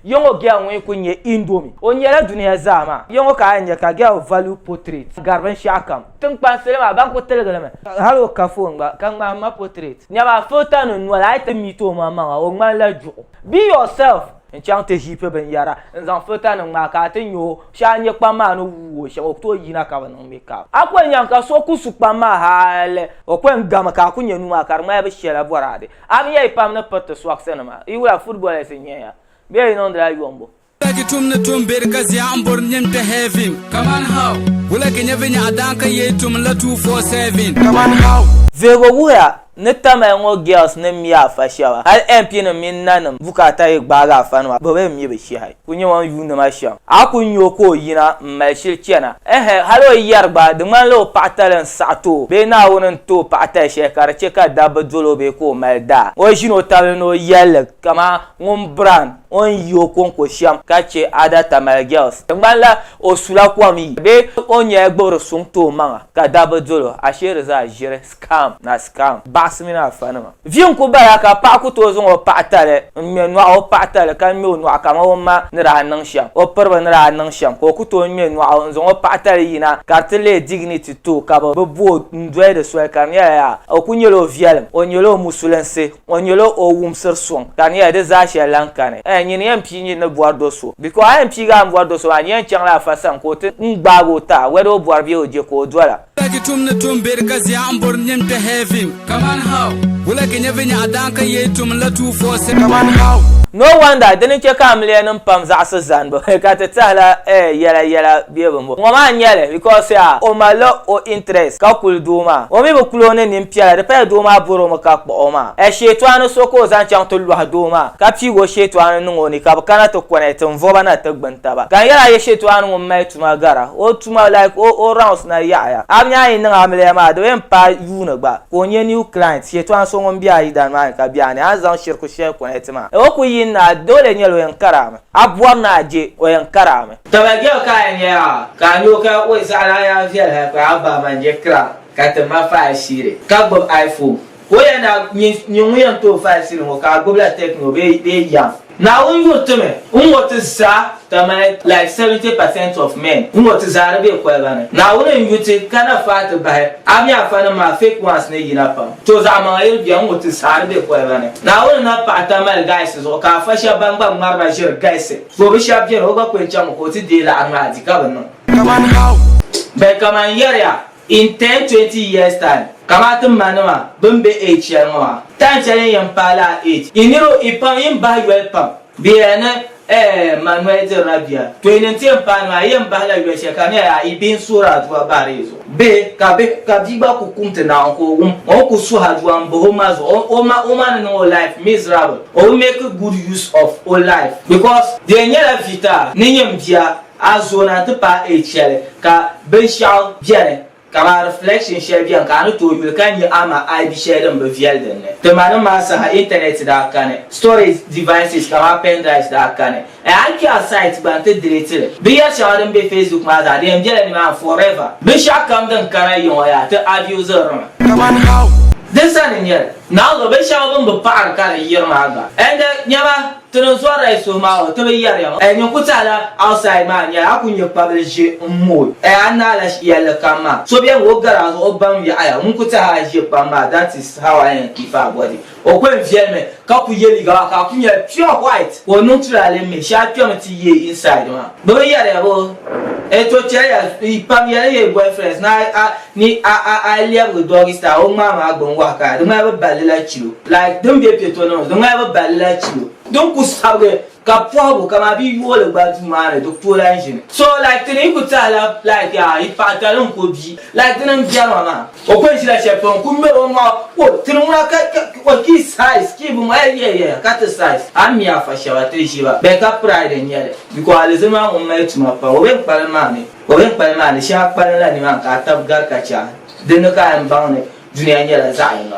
yongo gya ngwe kunye indomie onyela dunia zama yongo ka anya ka gya value portrait garban shakam tung pansele ma banko telegrame halo kafon ba kan ma portrait nyama photo no wala ite mito mama o man la jo be yourself enchante hipe ben yara nzan photo no ma ka tinyo shanye kpama no wo she okto yina ka ba no makeup akwa nyanka so kusu kpama hale okwen gama ka kunye nu ma karma be shela borade am ye pam na pote so aksena ma iwa football esenye be inondra yombo tum na tum bergazi ambor nyemte heavy Kaman how wala kenya venya adanka yetum la 247 Kaman how vego wuya neta ngo girls ne miya fashawa al MP na min nanam bukata ye gbaga fanwa bobe mi be shi hay kunye won yu na ma sha akunyo ko yina malshil chena halo yarba de man lo patalen sato be na wonen to pata shekar cheka dab dolo be ko malda o jino tawno yel kama ngom brand on yo konko sham kache ada tamal girls ngala o sula kwami be onye gboro sunto manga ka dab dolo ashere za jere scam na scam asmina fanama vion ko baya ka pa ku to zo patale me no o patale kan me no aka ma ni ra nan sham o perba ni ra nan sham ko ku to me no zo patale yina kartele dignity to ka bo ndwe de so kan ya o kunyelo vial o nyelo musulense o nyelo o wumser son kan ya de za she lankane nyini yam pi ni na boardo so because am pi ga boardo so anyen changla fasan ko te ngbago ta wedo boarbi o je ko dola tum na tum bergazi ambor nyemte heavy Kaman how wala kenya venya adanka yetum la 247 Kaman how no wonder didn't check am pam za zanbo ka ta tala yala biebombo ngoma nyele because ya o malo o interest ka kul duma o me bo kulone nim piala de pa duma boro mo ka kpo ma shetwanu soko zan chang to lwa duma ka pi go shetwanu ngoni ka kana to connect mvoba na tagbanta ba kan yala ye shetwanu mo mai tuma gara o tuma like o rounds na ya amnya yin amle ma do en pa yuna ba ko nye new client shetwanu so ngom bia idan ma ka bia ne azan shirku she connect ma o ku na dole nyelo yankarama abuwa na je o yankarama tabage ka nya ka nyo ka o sala ya fiel ha ka aba manje kra ka te ma fa shire ka gbo iPhone ko ya na nyu yan to fa shire mo ka gbo la techno be ya na unyotume unwotusa tamai like 70% of men unwotusa be ko bana na unyuti kana fata ba amya fana ma fake ones ne yina pam to za ma yel bi unwotusa be ko bana na unna pata mal guys so ka fasha bangba marba shir guys so bi sha bi ro ba ko cham ko ti de la anma di ka bana Kaman how be kaman yarea in 10-20 years time kamatin manama bumbe age yanwa tan chale yampala age iniro ipam yimba welpam biene manuel de rabia to inentie panwa yamba la yesha kana ya ibin sura tuwa barezo be ka biba ku kumte na ko o ku su hadwa mbohoma zo o man no life miserable o make good use of all life because the nyela vita ninyem bia azona to pa age ka ben shao biene kama reflection share biyan ka to yul kan yi ama ib share dan be vial den ne to manan ma sa internet da kane storage devices kama pen drives da kane aki a site ban te delete be ya shawaran be Facebook ma da dem jela ni ma forever be sha kam dan kana yo ya to abuser ma Kaman how this an yer now the be shawaran be par kana yer ma ga and nyama to so ra so ma to be yer ya enyo kutala outside man ya akunyo publish mo anala yele kama so bien wo gara so obam ya aya munkuta ha je pamba that is how I am keep our body o kwen fieme ka ku yeli ga ka kunya pure white wo neutral me sha pure mti ye inside ma bo yere bo to cheya ipam ye boyfriends na ni I live with doggy star o mama agbon waka do ma ba balela chilo like dem be peto no do ma ba balela chilo donc ku sabe ka poabo kama bi wole gbadu mare doctor engine so like tini kutala like ya ipatalon ko bi like tini bia mama o ko nsila chepon ku mbero ma o tini una ka ki size ki bu ma ye kat size ami afa shawa trishiba be ka pride nyele because alizema o ma etuma pa o ben palmane sha palala ni man ka tab gar ka cha de no ka ambane dunia nyela zaima